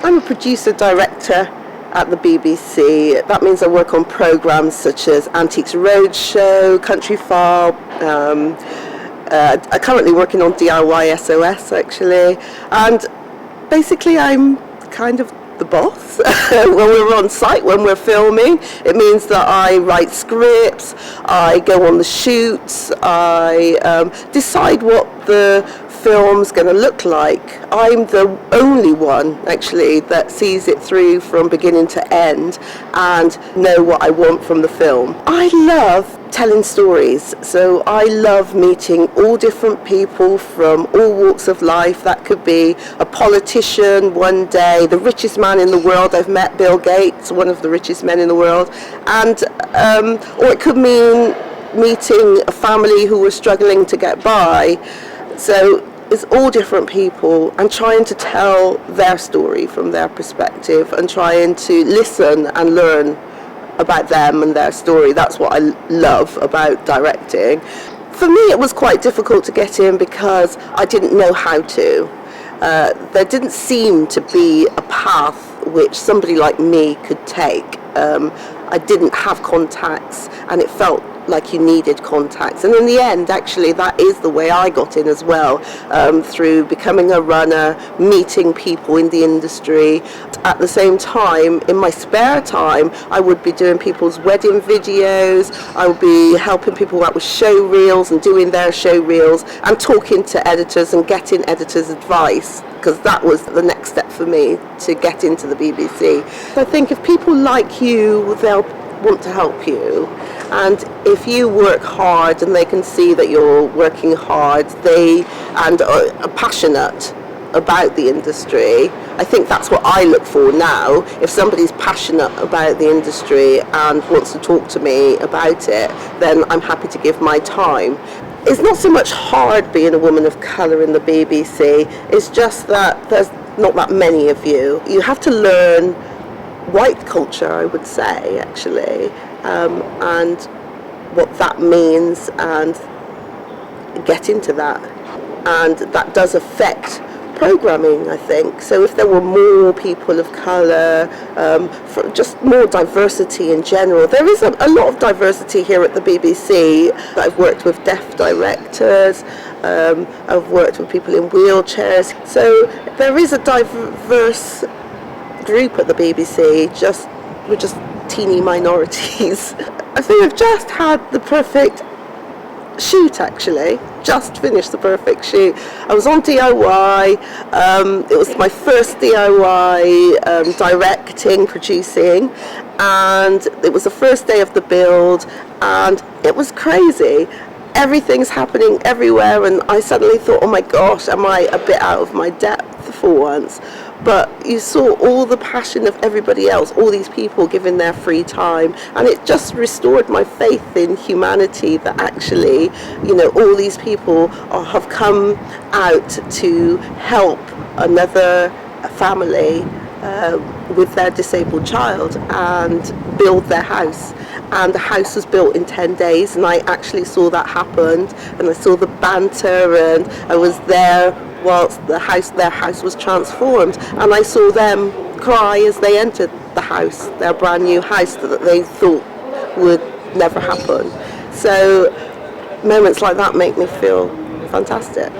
I'm a producer-director at the BBC. That means I work on programmes such as Antiques Roadshow, Country Farm. I'm currently working on DIY SOS actually, and basically I'm kind of the boss when we're on site, when we're filming. It means that I write scripts, I go on the shoots, I decide what the film's going to look like. I'm the only one actually that sees it through from beginning to end and know what I want from the film. I love telling stories, so I love meeting all different people from all walks of life. That could be a politician one day, the richest man in the world. I've met Bill Gates, one of the richest men in the world, and or it could mean meeting a family who were struggling to get by. So it's all different people, and trying to tell their story from their perspective and trying to listen and learn about them and their story. That's what I love about directing. For me, it was quite difficult to get in because I didn't know how to. There didn't seem to be a path which somebody like me could take. I didn't have contacts, and it felt like you needed contacts, and in the end actually that is the way I got in as well, through becoming a runner, meeting people in the industry. At the same time, in my spare time, I would be doing people's wedding videos, I would be helping people out with show reels and doing their show reels and talking to editors and getting editors' advice, because that was the next step for me to get into the BBC. I think if people like you, they'll want to help you, and if you work hard and they can see that you're working hard, and are passionate about the industry. I think that's what I look for now. If somebody's passionate about the industry and wants to talk to me about it, then I'm happy to give my time. It's not so much hard being a woman of colour in the BBC, it's just that there's not that many of you. You have to learn white culture, I would say, actually, and what that means, and get into that. And that does affect programming, I think. So if there were more people of colour, just more diversity in general. There is a lot of diversity here at the BBC. I've worked with deaf directors, I've worked with people in wheelchairs. So there is a diverse group at the BBC, we're just teeny minorities. I think I've just had the perfect shoot actually, just finished the perfect shoot. I was on DIY, it was my first DIY directing, producing, and it was the first day of the build, and it was crazy. Everything's happening everywhere, and I suddenly thought, oh my gosh, am I a bit out of my depth for once? But you saw all the passion of everybody else, all these people giving their free time, and it just restored my faith in humanity, that actually, all these people have come out to help another family with their disabled child and build their house. And the house was built in 10 days, and I actually saw that happen, and I saw the banter, and I was there whilst their house was transformed, and I saw them cry as they entered the house, their brand new house that they thought would never happen. So moments like that make me feel fantastic.